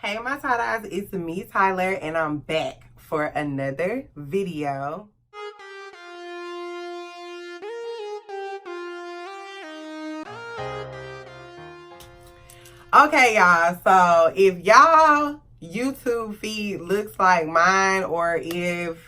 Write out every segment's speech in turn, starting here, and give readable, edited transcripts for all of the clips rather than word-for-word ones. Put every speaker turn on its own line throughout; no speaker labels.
Hey my tie-dyes, it's me Tyler and I'm back for another video. Okay y'all, so if y'all YouTube feed looks like mine, or if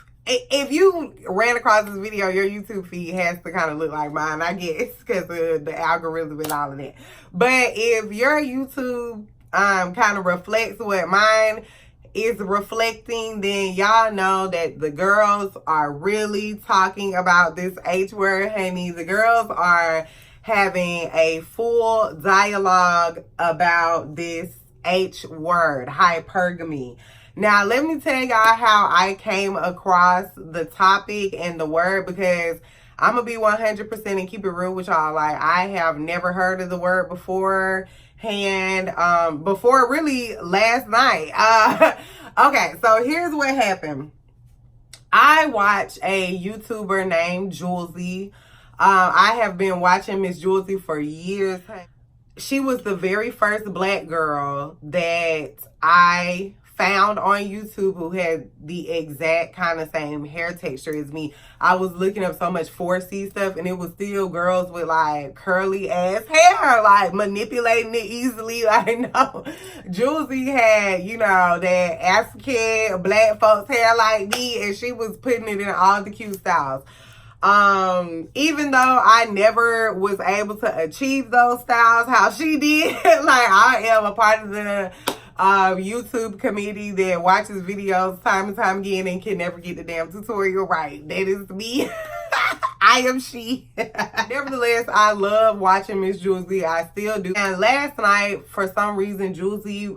you ran across this video, your YouTube feed has to kind of look like mine, I guess, because of the algorithm and all of that. But if your YouTube kind of reflects what mine is reflecting, then y'all know that the girls are really talking about this H word, honey. The girls are having a full dialogue about this H word, hypergamy. Now, let me tell y'all how I came across the topic and the word, because I'm going to be 100% and keep it real with y'all. Like, I have never heard of the word before really last night. Okay, so here's what happened. I watch a YouTuber named Julesy. I have been watching Miss Julesy for years. She was the very first black girl that I found on YouTube who had the exact kind of same hair texture as me. I was looking up so much 4C stuff and it was still girls with like curly ass hair, like manipulating it easily. Like, no, Julesy had, you know, that African black folks hair like me, and she was putting it in all the cute styles. Even though I never was able to achieve those styles how she did, like, I am a part of the YouTube committee that watches videos time and time again and can never get the damn tutorial right. That is me. I am she. Nevertheless, I love watching Miss Julesy. I still do. And last night, for some reason, Julesy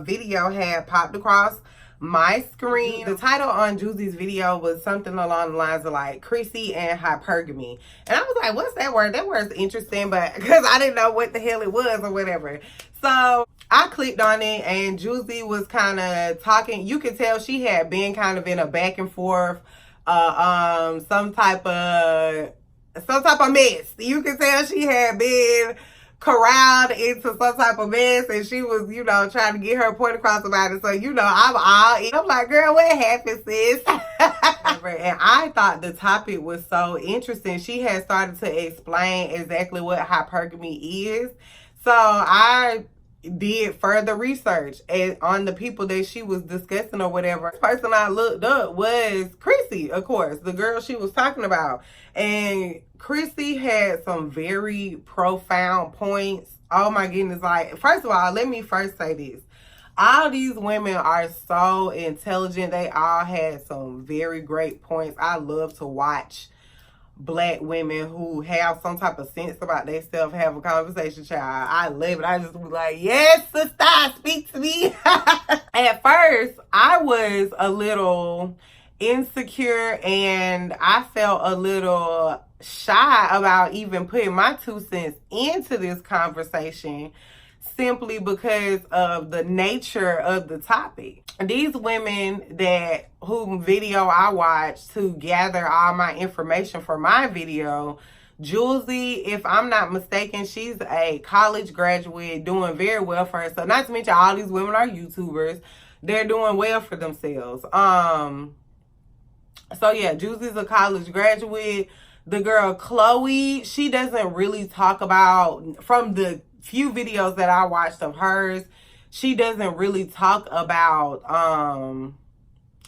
video had popped across my screen. The title on Julesy's video was something along the lines of like Chrissy and hypergamy. And I was like, what's that word? That word's interesting, but because I didn't know what the hell it was or whatever. So I clicked on it and Julesy was kind of talking. You could tell she had been kind of in a back and forth, some type of mess. You could tell she had been corralled into some type of mess, and she was, you know, trying to get her point across about it. So, you know, I'm like, girl, what happened, sis? And I thought the topic was so interesting. She had started to explain exactly what hypergamy is. So I did further research on the people that she was discussing or whatever. The person I looked up was Chrissy, of course, the girl she was talking about. And Chrissy had some very profound points. Oh my goodness. Like, first of all, let me first say this. All these women are so intelligent. They all had some very great points. I love to watch black women who have some type of sense about themselves have a conversation, child. I love it. I just was like, yes, sister, speak to me. At first, I was a little insecure and I felt a little shy about even putting my 2 cents into this conversation, simply because of the nature of the topic. These women whom video I watched to gather all my information for my video, Julesy, if I'm not mistaken, she's a college graduate doing very well for herself. Not to mention all these women are YouTubers. They're doing well for themselves. So yeah, Julesy's a college graduate. The girl Chloe, she doesn't really talk about, from the few videos that I watched of hers, she doesn't really talk about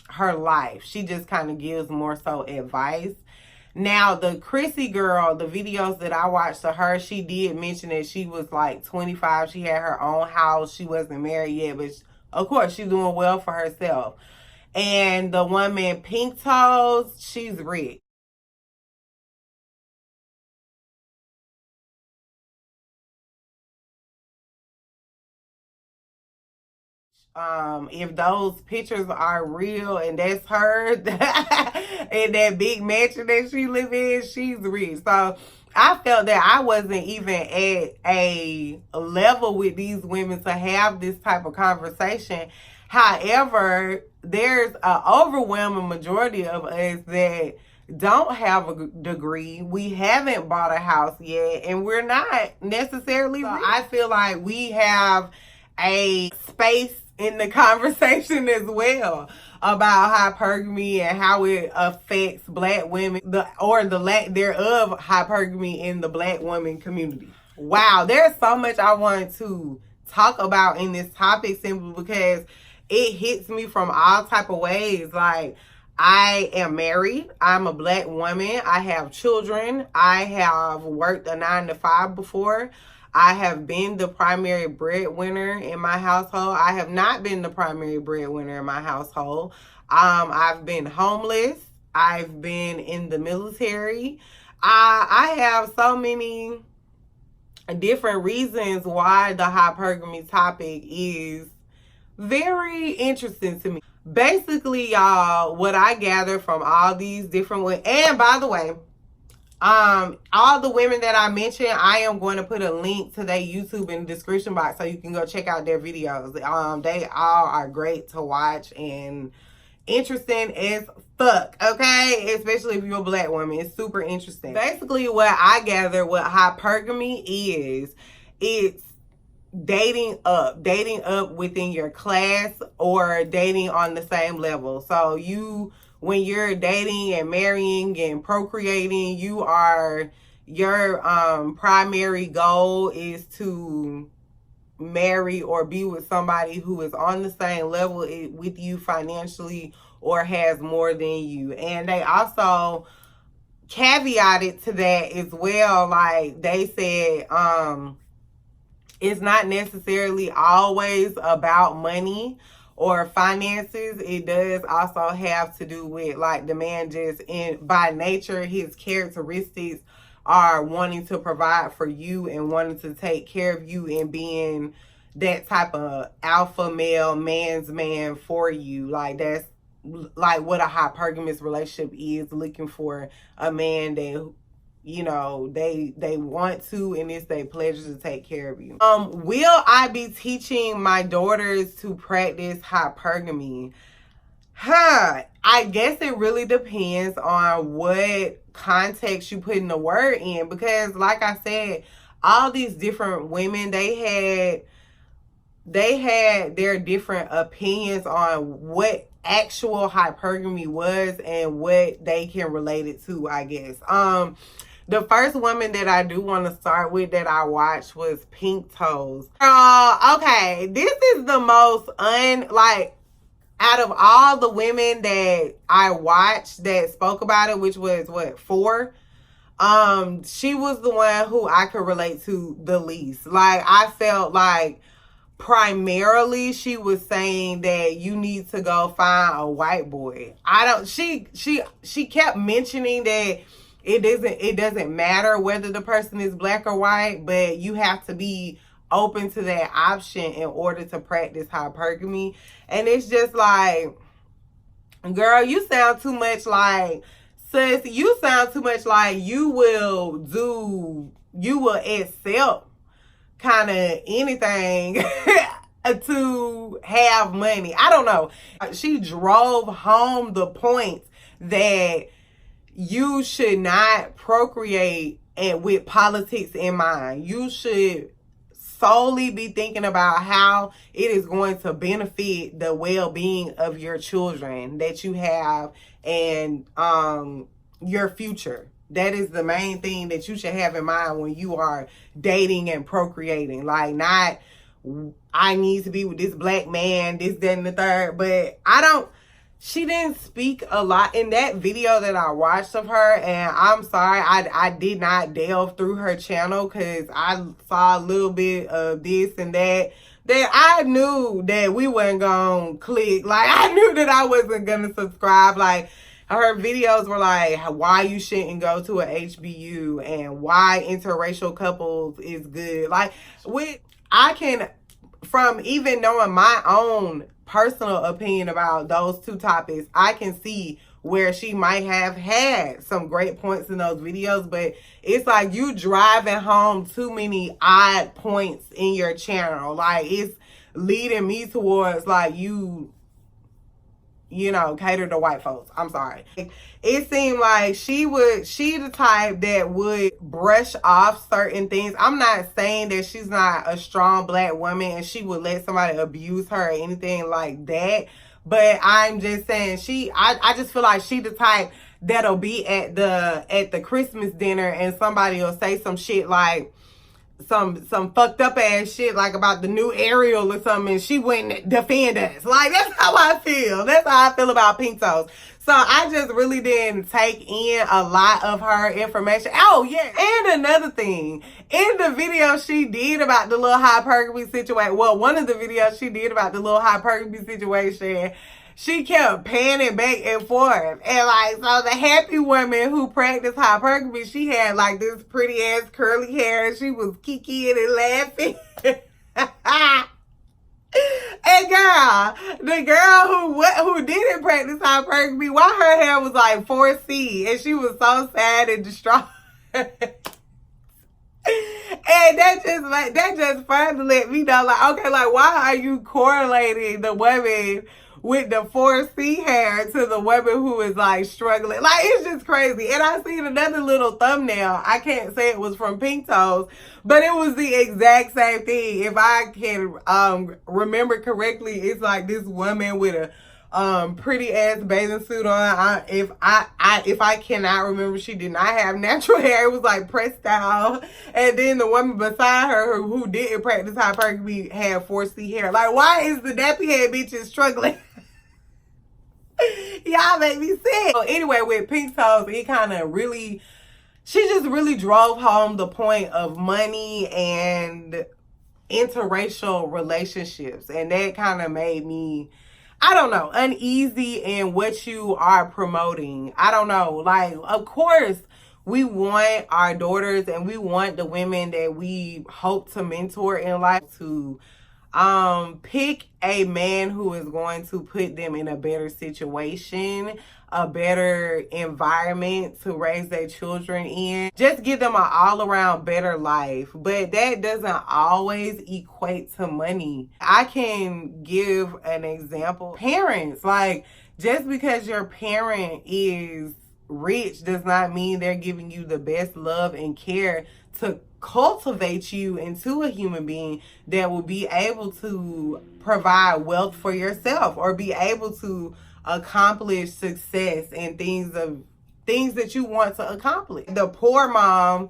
her life. She just kind of gives more so advice. Now, the Chrissy girl, the videos that I watched of her, she did mention that she was like 25. She had her own house. She wasn't married yet, but of course, she's doing well for herself. And the woman Pink Toes, she's rich. If those pictures are real and that's her in that big mansion that she live in, she's rich. So I felt that I wasn't even at a level with these women to have this type of conversation. However, there's an overwhelming majority of us that don't have a degree. We haven't bought a house yet, and we're not necessarily rich. I feel like we have a space in the conversation as well about hypergamy and how it affects black women, or the lack thereof hypergamy in the black women community. Wow, there's so much I want to talk about in this topic simply because it hits me from all type of ways. Like, I am married. I'm a black woman. I have children. I have worked a 9-to-5 before. I have been the primary breadwinner in my household. I have not been the primary breadwinner in my household. I've been homeless. I've been in the military. I have so many different reasons why the hypergamy topic is very interesting to me. Basically, y'all, what I gather from all these different women, and by the way, all the women that I mentioned, I am going to put a link to their YouTube in the description box so you can go check out their videos. They all are great to watch and interesting as fuck, okay? Especially if you're a black woman. It's super interesting. Basically, what I gather what hypergamy is, it's dating up within your class or dating on the same level. So when you're dating and marrying and procreating, your primary goal is to marry or be with somebody who is on the same level with you financially or has more than you. And they also caveated to that as well. Like, they said, it's not necessarily always about money or finances. It does also have to do with, like, the man just by nature, his characteristics are wanting to provide for you and wanting to take care of you and being that type of alpha male, man's man for you. Like, that's like what a hypergamous relationship is, looking for a man that, you know, they want to, and it's their pleasure to take care of you. Will I be teaching my daughters to practice hypergamy? I guess it really depends on what context you put in the word in, because like I said, all these different women, they had their different opinions on what actual hypergamy was and what they can relate it to, I guess. The first woman that I do want to start with that I watched was Pink Toes. Okay, this is the most out of all the women that I watched that spoke about it, which was what, 4? She was the one who I could relate to the least. Like, I felt like primarily she was saying that you need to go find a white boy. She kept mentioning that it doesn't matter whether the person is black or white, but you have to be open to that option in order to practice hypergamy. And it's just like, girl, you sound too much like, sis, you sound too much like you will accept kind of anything to have money. I don't know. She drove home the point that you should not procreate with politics in mind. You should solely be thinking about how it is going to benefit the well-being of your children that you have and your future. That is the main thing that you should have in mind when you are dating and procreating. Like, not, I need to be with this black man, this, that, and the third. But she didn't speak a lot in that video that I watched of her. And I'm sorry, I did not delve through her channel because I saw a little bit of this and that I knew that we weren't going to click. Like, I knew that I wasn't going to subscribe. Like, her videos were like, why you shouldn't go to a HBU and why interracial couples is good. Like, from even knowing my own personal opinion about those two topics, I can see where she might have had some great points in those videos, but it's like you driving home too many odd points in your channel. Like, it's leading me towards like you you know, cater to white folks. I'm sorry. It seemed like she the type that would brush off certain things. I'm not saying that she's not a strong black woman and she would let somebody abuse her or anything like that. But I'm just saying I just feel like she the type that'll be at the Christmas dinner and somebody will say some shit like some fucked up ass shit like about the new Ariel or something, and she wouldn't defend us. Like, that's how I feel. That's how I feel about Pink Toes. So I just really didn't take in a lot of her information. Oh yeah, and another thing, in the video she did about the little hypergamy situation, well, one of the videos she did about the little hypergamy situation, she kept panning back and forth. And like, so the happy woman who practiced hypergamy, she had like this pretty ass curly hair and she was kikiing and laughing. And girl, the girl who didn't practice hypergamy, why her hair was like 4C and she was so sad and distraught. And that just further let me know, like, okay, like, why are you correlating the women with the 4C hair to the woman who is like struggling? Like, it's just crazy. And I seen another little thumbnail. I can't say it was from Pink Toes, but it was the exact same thing. If I can remember correctly, it's like this woman with a pretty ass bathing suit on. If I cannot remember, she did not have natural hair. It was like pressed out. And then the woman beside her who didn't practice hypergamy had 4C hair. Like, why is the nappy head bitches struggling? Y'all make me sick. So anyway, with Pink Toes, it kind of really, she just really drove home the point of money and interracial relationships. And that kind of made me, I don't know, uneasy in what you are promoting. I don't know. Like, of course, we want our daughters and we want the women that we hope to mentor in life to pick a man who is going to put them in a better situation, a better environment to raise their children in. Just give them an all-around better life. But that doesn't always equate to money. I can give an example. Parents, like, just because your parent is rich does not mean they're giving you the best love and care to cultivate you into a human being that will be able to provide wealth for yourself or be able to accomplish success and things that you want to accomplish. The poor mom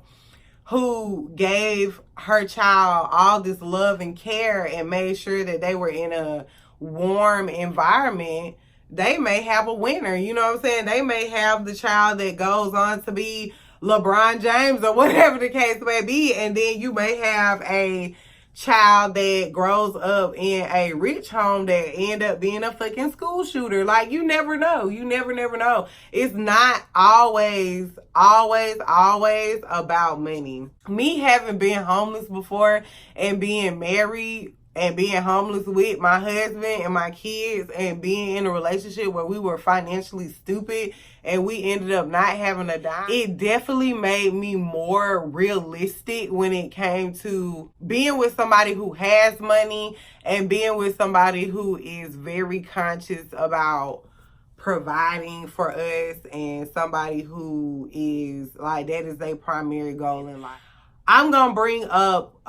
who gave her child all this love and care and made sure that they were in a warm environment, they may have a winner. You know what I'm saying? They may have the child that goes on to be LeBron James or whatever the case may be. And then you may have a child that grows up in a rich home that end up being a fucking school shooter. Like, you never know. You never know. It's not always about money. Me having been homeless before and being married and being homeless with my husband and my kids and being in a relationship where we were financially stupid and we ended up not having a dime, it definitely made me more realistic when it came to being with somebody who has money and being with somebody who is very conscious about providing for us and somebody who is like, that is their primary goal in life. I'm going to bring up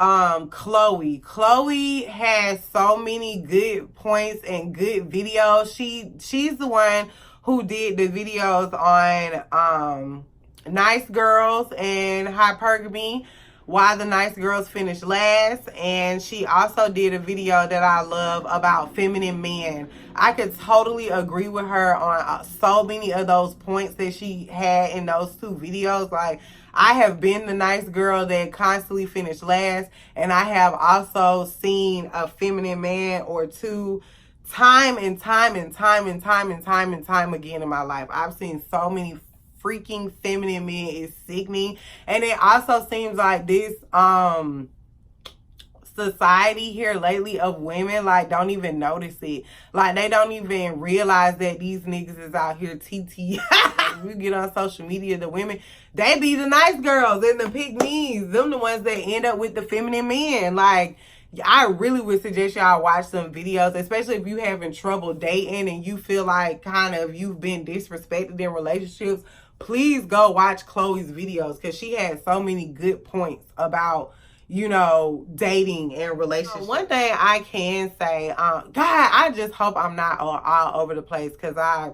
Chloe. Chloe has so many good points and good videos. She's the one who did the videos on nice girls and hypergamy, why the nice girls finish last. And she also did a video that I love about feminine men. I could totally agree with her on so many of those points that she had in those two videos. Like, I have been the nice girl that constantly finished last, and I have also seen a feminine man or two time and time again in my life. I've seen so many freaking feminine men. It's sickening. And it also seems like this society here lately of women, like, don't even notice it. Like, they don't even realize that these niggas is out here TT. You get on social media, the women, they be the nice girls and the pick-me's. Them the ones that end up with the feminine men. Like, I really would suggest y'all watch some videos, especially if you having trouble dating and you feel like kind of you've been disrespected in relationships. Please go watch Chloe's videos because she has so many good points about, you know, dating and relationships. One thing I can say, God, I just hope I'm not all over the place because I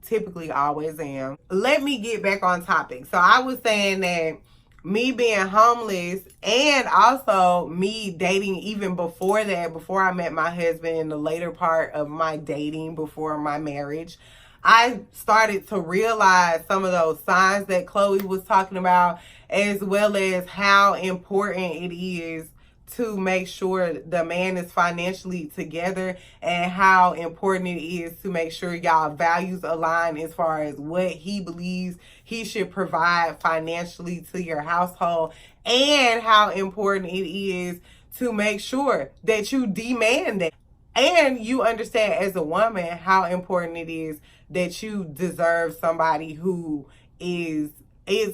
typically always am. Let me get back on topic. So I was saying that me being homeless and also me dating even before that, before I met my husband in the later part of my dating before my marriage, I started to realize some of those signs that Chloe was talking about, as well as how important it is to make sure the man is financially together and how important it is to make sure y'all values align as far as what he believes he should provide financially to your household, and how important it is to make sure that you demand that. And you understand as a woman how important it is that you deserve somebody who is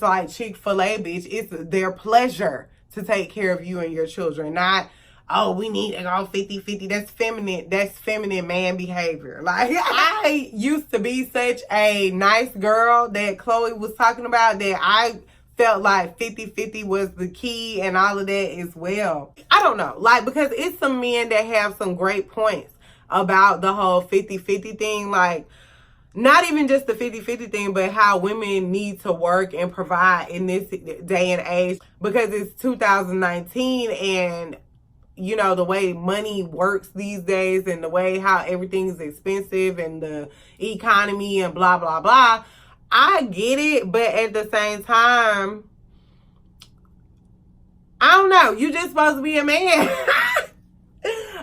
like Chick-fil-A, bitch. It's their pleasure to take care of you and your children. Not, oh, we need to go 50-50. That's feminine man behavior. Like, I used to be such a nice girl that Chloe was talking about that I felt like 50-50 was the key and all of that as well. I don't know. Like, because it's some men that have some great points about the whole 50-50 thing. Like, not even just the 50-50 thing, but how women need to work and provide in this day and age, because it's 2019 and, you know, the way money works these days and the way how everything is expensive and the economy and blah, blah, blah. I get it, but at the same time, I don't know. You just supposed to be a man.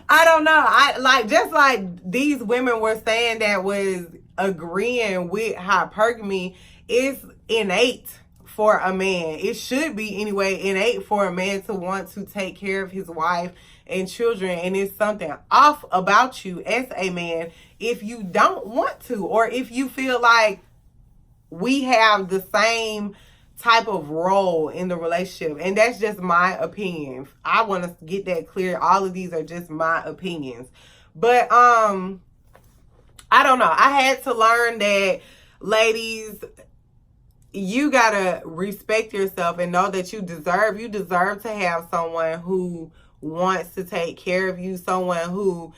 I don't know. I like, just like these women were saying that was agreeing with hypergamy, is innate for a man. It should be anyway innate for a man to want to take care of his wife and children, and it's something off about you as a man if you don't want to, or if you feel like we have the same type of role in the relationship. And that's just my opinion. I want to get that clear. All of these are just my opinions. But I don't know. I had to learn that, ladies, you gotta respect yourself and know that you deserve to have someone who wants to take care of you, someone who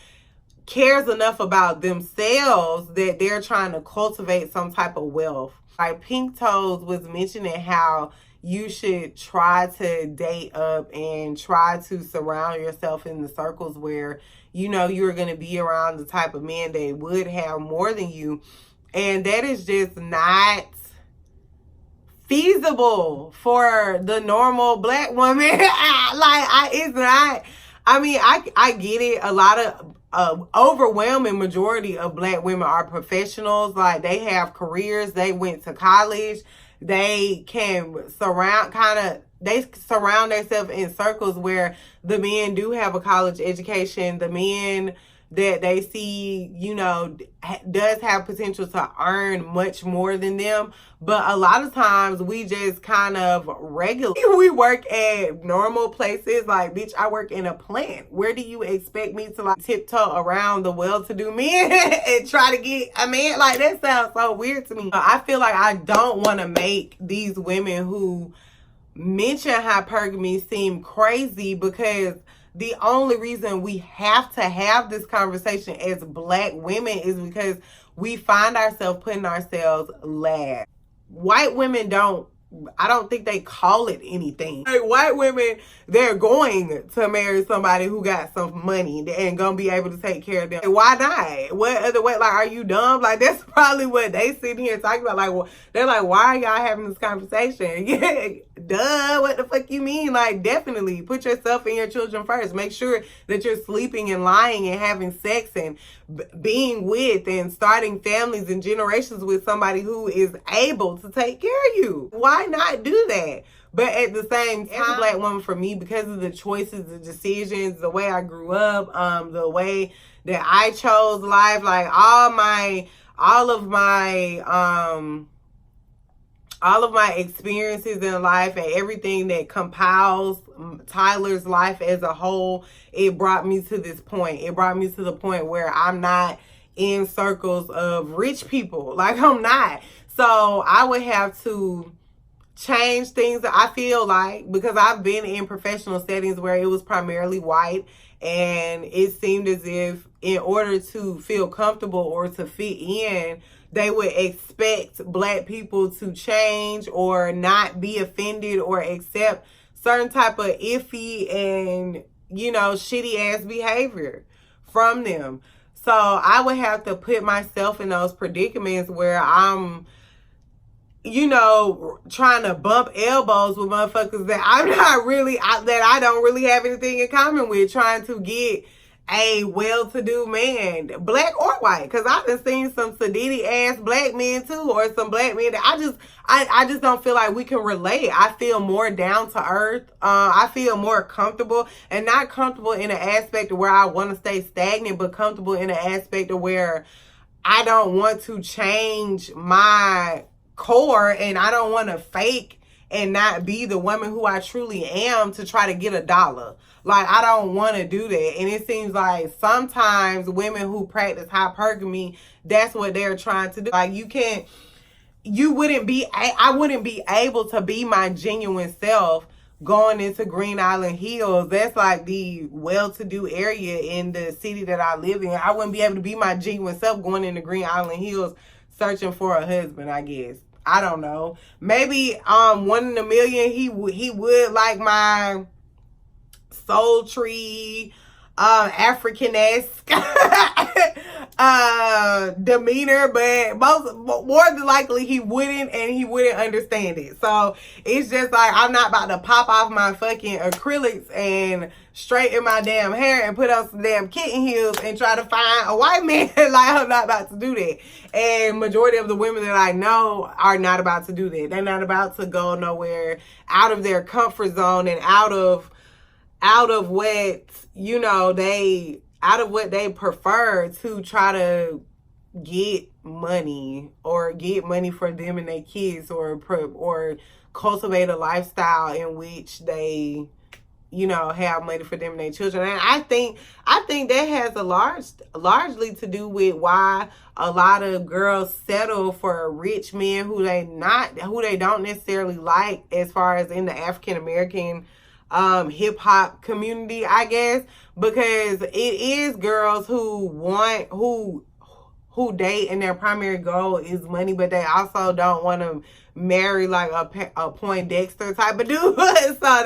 cares enough about themselves that they're trying to cultivate some type of wealth. Like Pink Toes was mentioning how you should try to date up and try to surround yourself in the circles where, you know, you're going to be around the type of men that would have more than you. And that is just not feasible for the normal black woman. It's not. I mean, I get it. A lot of overwhelming majority of black women are professionals. Like, they have careers. They went to college. They can surround themselves in circles where the men do have a college education. The men that they see, you know, does have potential to earn much more than them. But a lot of times we just kind of we work at normal places. Like, bitch, I work in a plant. Where do you expect me to like tiptoe around the well-to-do men and try to get a man? Like, that sounds so weird to me. I feel like I don't want to make these women who mention hypergamy seem crazy, because the only reason we have to have this conversation as black women is because we find ourselves putting ourselves last. White women I don't think they call it anything. Like, white women, they're going to marry somebody who got some money and gonna be able to take care of them. Why not? What other way? Like, are you dumb? Like, that's probably what they sitting here talking about. Like, well, they're like, why are y'all having this conversation? Yeah, duh, what the fuck you mean? Like, definitely put yourself and your children first. Make sure that you're sleeping and lying and having sex and being with and starting families and generations with somebody who is able to take care of you. Why not do that? But at the same time, as a black woman, for me, because of the choices, the decisions, the way I grew up, the way that I chose life, like all of my all of my experiences in life and everything that compiles Tyler's life as a whole, it brought me to this point. It brought me to the point where I'm not in circles of rich people. Like, I'm not. So I would have to change things, I feel like, because I've been in professional settings where it was primarily white, and it seemed as if in order to feel comfortable or to fit in, they would expect black people to change or not be offended or accept certain type of iffy and, you know, shitty ass behavior from them. So I would have to put myself in those predicaments where I'm, you know, trying to bump elbows with motherfuckers that I'm not really, that I don't really have anything in common with, trying to get a well-to-do man, black or white, because I've been seeing some sadiddy ass black men too, or some black men that I just don't feel like we can relate. I feel more down to earth. I feel more comfortable, and not comfortable in an aspect of where I want to stay stagnant, but comfortable in an aspect of where I don't want to change my core, and I don't want to fake and not be the woman who I truly am to try to get $1. Like, I don't want to do that. And it seems like sometimes women who practice hypergamy, that's what they're trying to do. Like, I wouldn't be able to be my genuine self going into Green Island Hills. That's like the well-to-do area in the city that I live in. I wouldn't be able to be my genuine self going into Green Island Hills searching for a husband, I guess. I don't know. Maybe 1 in a million he would like my sultry, African-esque demeanor, but more than likely he wouldn't, and he wouldn't understand it. So it's just like, I'm not about to pop off my fucking acrylics and straighten my damn hair and put on some damn kitten heels and try to find a white man. Like, I'm not about to do that. And majority of the women that I know are not about to do that. They're not about to go nowhere out of their comfort zone and out of what, you know, out of what they prefer to try to get money, or get money for them and their kids, or cultivate a lifestyle in which they, you know, have money for them and their children. And I think that has largely to do with why a lot of girls settle for rich men who they don't necessarily like, as far as in the African American hip hop community, I guess, because it is girls who date and their primary goal is money, but they also don't want to marry like a Poindexter type of dude. So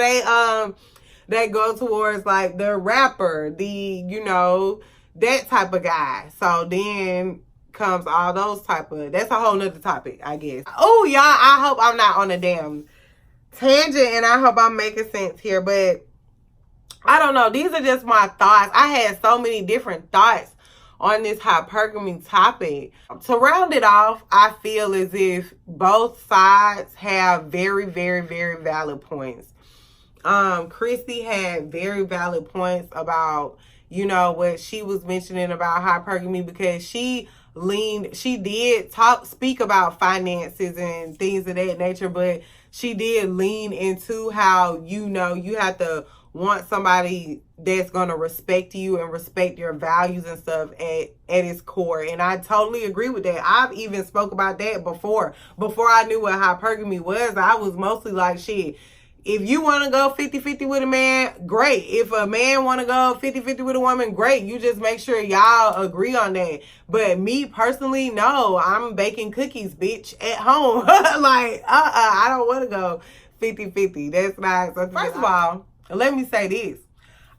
they go towards like the rapper, you know, that type of guy. So then comes all those that's a whole nother topic, I guess. Oh, y'all, I hope I'm not on a damn tangent, and I hope I'm making sense here, but I don't know. These are just my thoughts. I had so many different thoughts on this hypergamy topic. To round it off, I feel as if both sides have very, very, very valid points. Christy had very valid points about, you know, what she was mentioning about hypergamy, because she did speak about finances and things of that nature, but she did lean into how, you know, you have to want somebody that's going to respect you and respect your values and stuff at its core. And I totally agree with that. I've even spoke about that before I knew what hypergamy was. I was mostly like, shit, if you want to go 50-50 with a man, great. If a man want to go 50-50 with a woman, great. You just make sure y'all agree on that. But me personally, no, I'm baking cookies, bitch, at home. Like, I don't want to go 50-50. That's not something. First of all, let me say this.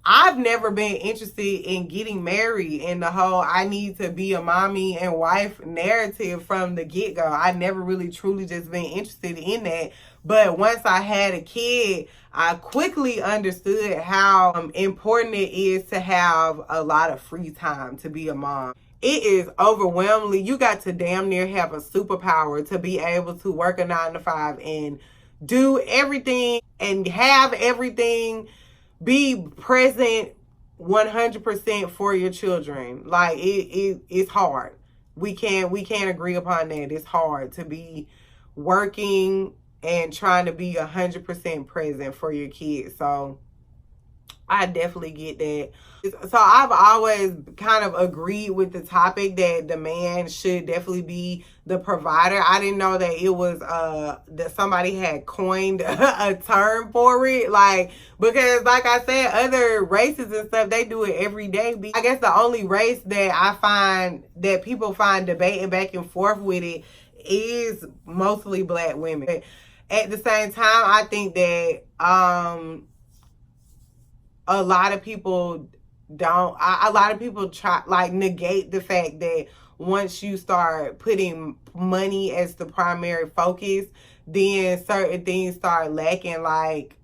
I've never been interested in getting married in the whole I need to be a mommy and wife narrative from the get-go. I never really truly just been interested in that. But once I had a kid, I quickly understood how important it is to have a lot of free time to be a mom. It is overwhelmingly, you got to damn near have a superpower to be able to work a 9-to-5 and do everything and have everything, be present 100% for your children. Like, it's hard. We can't agree upon that. It's hard to be working and trying to be 100% present for your kids. So I definitely get that. So I've always kind of agreed with the topic that the man should definitely be the provider. I didn't know that it was that somebody had coined a term for it, like, because like I said, other races and stuff, they do it every day. I guess the only race that I find that people find debating back and forth with it is mostly black women. But at the same time, I think that a lot of people try, like, negate the fact that once you start putting money as the primary focus, then certain things start lacking, like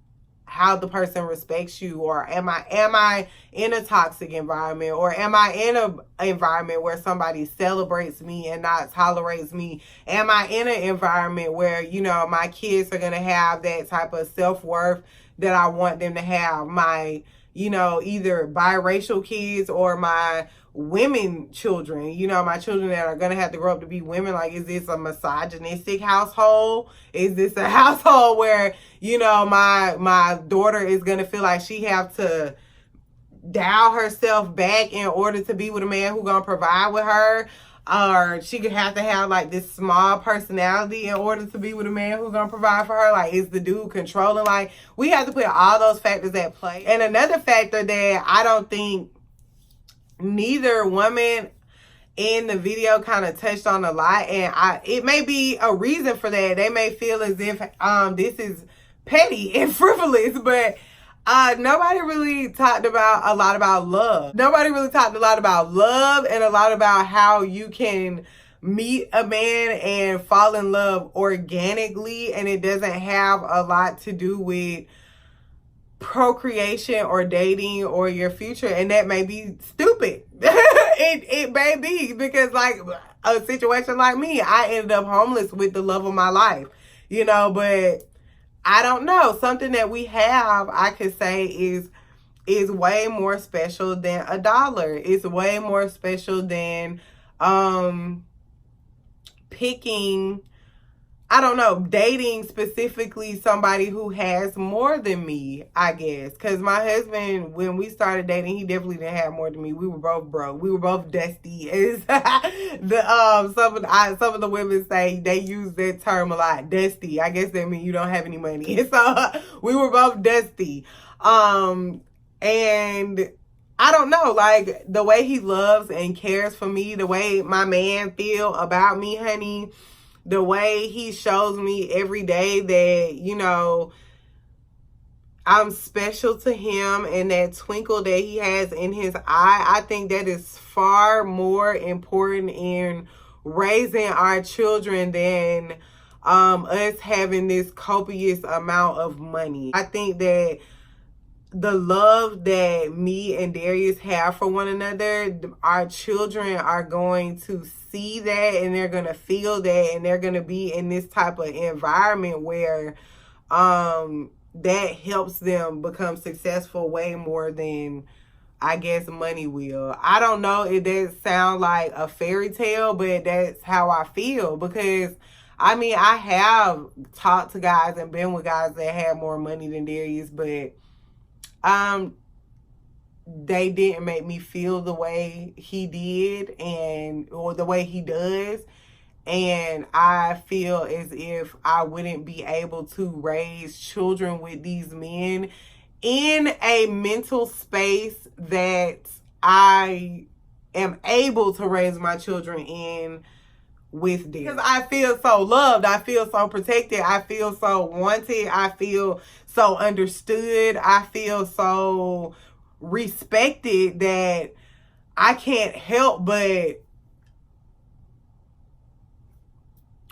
how the person respects you, or am I in a toxic environment, or am I in an environment where somebody celebrates me and not tolerates me? Am I in an environment where, you know, my kids are going to have that type of self-worth that I want them to have? My, you know, either biracial kids or my women children, you know, my children that are going to have to grow up to be women. Like, is this a misogynistic household? Is this a household where, you know, my daughter is going to feel like she have to dial herself back in order to be with a man who's going to provide with her? Or she could have to have like this small personality in order to be with a man who's gonna provide for her. Like, is the dude controlling? Like, we have to put all those factors at play. And another factor that I don't think neither woman in the video kind of touched on a lot, and it may be a reason for that. They may feel as if this is petty and frivolous, but nobody really talked a lot about love. Nobody really talked a lot about love and a lot about how you can meet a man and fall in love organically, and it doesn't have a lot to do with procreation or dating or your future. And that may be stupid. It may be, because like a situation like me, I ended up homeless with the love of my life, you know. But I don't know, something that we have, I could say, is way more special than $1. It's way more special than picking, I don't know, dating specifically somebody who has more than me, I guess. Because my husband, when we started dating, he definitely didn't have more than me. We were both broke. We were both dusty. As some of the women say, they use that term a lot, dusty. I guess that means you don't have any money. So we were both dusty. And I don't know, like, the way he loves and cares for me, the way my man feel about me, honey, the way he shows me every day that, you know, I'm special to him, and that twinkle that he has in his eye, I think that is far more important in raising our children than us having this copious amount of money. I think that the love that me and Darius have for one another, our children are going to see that, and they're going to feel that, and they're going to be in this type of environment where that helps them become successful way more than, I guess, money will. I don't know if that sounds like a fairy tale, but that's how I feel. Because I mean, I have talked to guys and been with guys that had more money than Darius, but they didn't make me feel the way he did, or the way he does. And I feel as if I wouldn't be able to raise children with these men in a mental space that I am able to raise my children in with them. Because I feel so loved. I feel so protected. I feel so wanted. I feel so understood. I feel so respected that I can't help but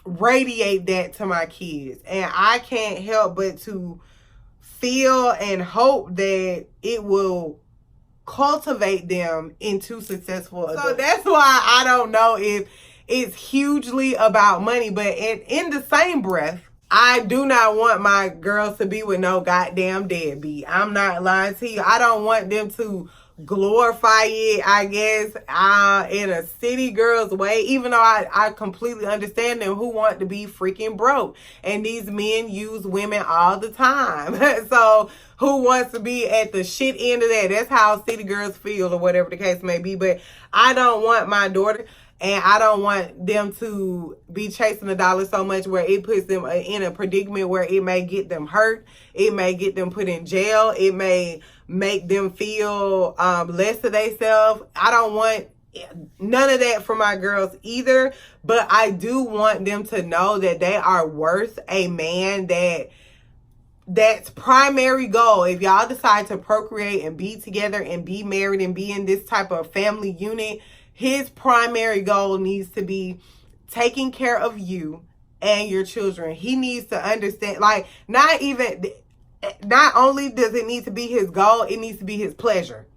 radiate that to my kids. And I can't help but to feel and hope that it will cultivate them into successful adults. So that's why I don't know if it's hugely about money. But in the same breath, I do not want my girls to be with no goddamn deadbeat. I'm not lying to you. I don't want them to glorify it, I guess, in a city girl's way, even though I completely understand them who want to be freaking broke. And these men use women all the time. So who wants to be at the shit end of that? That's how city girls feel, or whatever the case may be. But I don't want my daughter, and I don't want them to be chasing the dollar so much where it puts them in a predicament where it may get them hurt. It may get them put in jail. It may make them feel less of themselves. I don't want none of that for my girls either. But I do want them to know that they are worth a man that's primary goal. If y'all decide to procreate and be together and be married and be in this type of family unit, his primary goal needs to be taking care of you and your children. He needs to understand, like, not only does it need to be his goal, it needs to be his pleasure.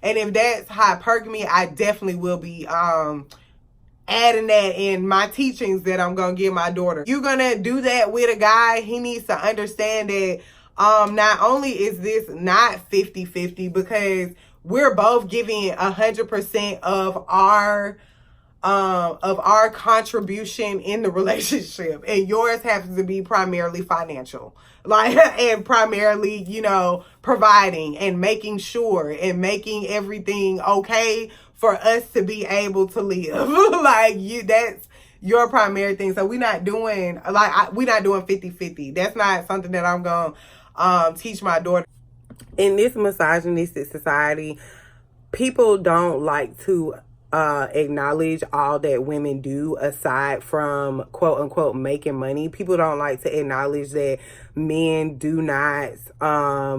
And if that's hypergamy, I definitely will be adding that in my teachings that I'm going to give my daughter. You're going to do that with a guy, he needs to understand that not only is this not 50-50, because we're both giving 100% of our contribution in the relationship, and yours happens to be primarily financial, like, and primarily, you know, providing and making sure and making everything okay for us to be able to live. Like, that's your primary thing. So we're not doing 50-50. That's not something that I'm gonna teach my daughter. In this misogynistic society, people don't like to acknowledge all that women do aside from quote unquote making money. People don't like to acknowledge that men do not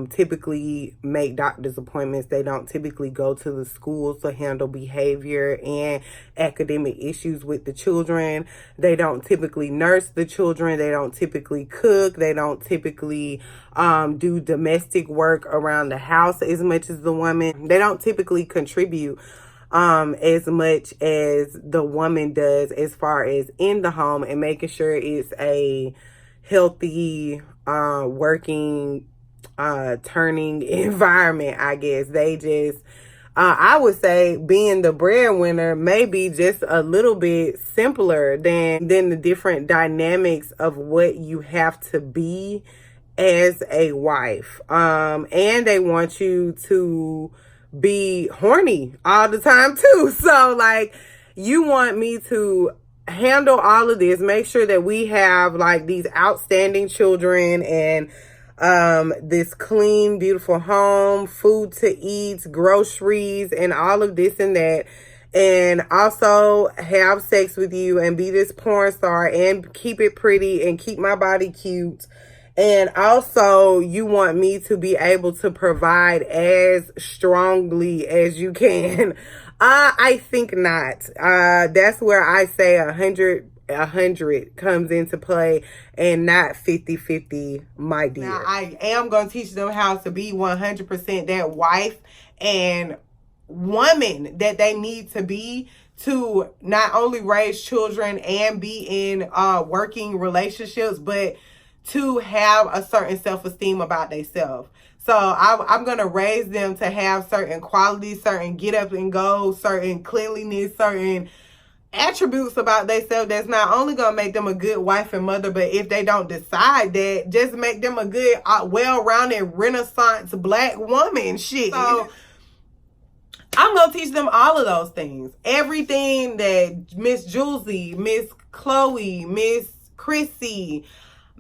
typically make doctor's appointments. They don't typically go to the schools to handle behavior and academic issues with the children. They don't typically nurse the children. They don't typically cook. They don't typically do domestic work around the house as much as the woman. They don't typically contribute as much as the woman does as far as in the home and making sure it's a healthy, working, turning environment, I guess. They just, I would say being the breadwinner may be just a little bit simpler than the different dynamics of what you have to be as a wife. And they want you to be horny all the time too. So, like, you want me to handle all of this, make sure that we have like these outstanding children and this clean, beautiful home, food to eat, groceries, and all of this and that, and also have sex with you and be this porn star and keep it pretty and keep my body cute. And also, you want me to be able to provide as strongly as you can. I think not. That's where I say 100 comes into play and not 50-50, my dear. Now, I am going to teach them how to be 100% that wife and woman that they need to be to not only raise children and be in working relationships, but to have a certain self-esteem about themselves. So I'm going to raise them to have certain qualities, certain get up and go, certain cleanliness, certain attributes about themselves that's not only going to make them a good wife and mother, but if they don't decide that, just make them a good, well-rounded Renaissance black woman. Shit. So I'm going to teach them all of those things. Everything that Miss Julesy, Miss Chloe, Miss Chrissy,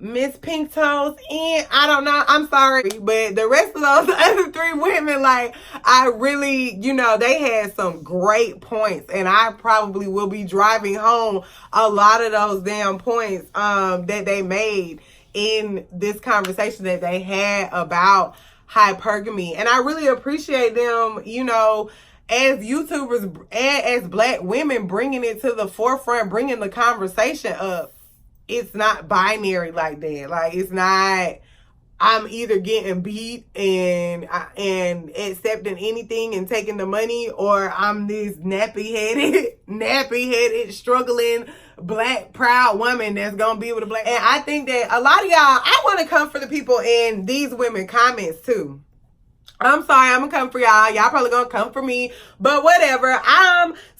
Miss Pink Toes, and I don't know, I'm sorry, but the rest of those other three women, like, I really, you know, they had some great points, and I probably will be driving home a lot of those damn points that they made in this conversation that they had about hypergamy. And I really appreciate them, you know, as YouTubers and as black women, bringing it to the forefront, bringing the conversation up. It's not binary like that. Like, it's not, I'm either getting beat and accepting anything and taking the money, or I'm this nappy-headed, struggling, black, proud woman that's going to be with a black. And I think that a lot of y'all, I want to come for the people in these women comments too. I'm sorry, I'm gonna come for y'all. Y'all probably gonna come for me, but whatever.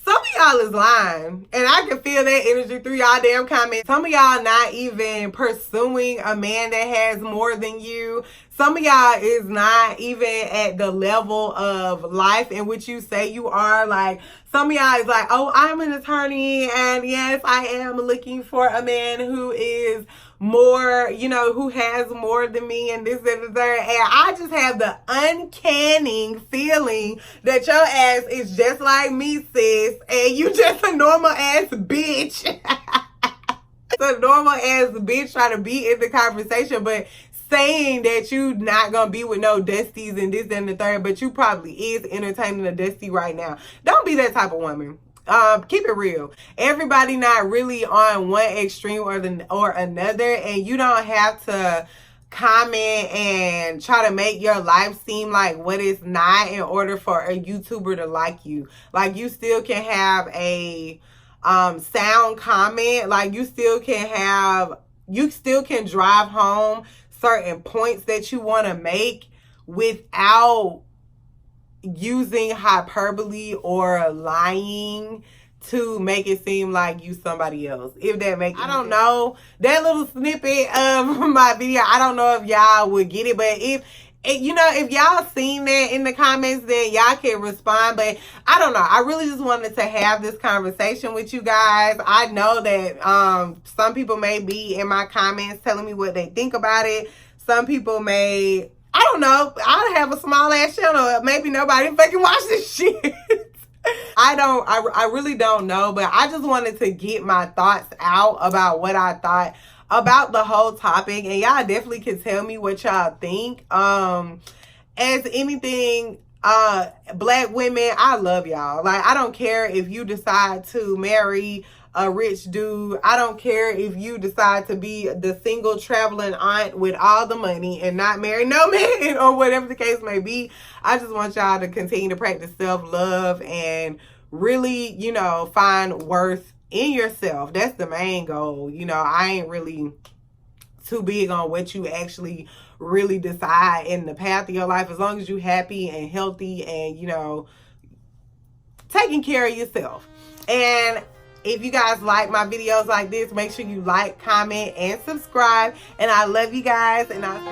Some of y'all is lying, and I can feel that energy through y'all damn comments. Some of y'all not even pursuing a man that has more than you. Some of y'all is not even at the level of life in which you say you are. Like, some of y'all is like, oh, I'm an attorney, and yes, I am looking for a man who is more, you know, who has more than me, and this and the third. And I just have the uncanny feeling that your ass is just like me, sis, and you just a normal ass bitch. A normal ass bitch trying to be in the conversation, but saying that you not gonna be with no dusties and this and the third, but you probably is entertaining a dusty right now. Don't be that type of woman. Keep it real. Everybody not really on one extreme or another, and you don't have to comment and try to make your life seem like what it's not in order for a YouTuber to like you. Like, you still can have a sound comment. Like, you still can drive home certain points that you want to make without using hyperbole or lying to make it seem like you somebody else. If that makes sense. I don't know. That little snippet of my video, I don't know if y'all would get it, but if you know, if y'all seen that in the comments, then y'all can respond. But I don't know. I really just wanted to have this conversation with you guys. I know that some people may be in my comments telling me what they think about it. Some people may, I don't know, I have a small ass channel. Maybe nobody fucking watch this shit. I really don't know, but I just wanted to get my thoughts out about what I thought about the whole topic, and y'all definitely can tell me what y'all think. As anything, black women, I love y'all. Like, I don't care if you decide to marry a rich dude. I don't care if you decide to be the single traveling aunt with all the money and not marry no man, or whatever the case may be. I just want y'all to continue to practice self-love and really, you know, find worth in yourself. That's the main goal. You know, I ain't really too big on what you actually really decide in the path of your life, as long as you're happy and healthy and, you know, taking care of yourself. And if you guys like my videos like this, make sure you like, comment, and subscribe. And I love you guys, and I'll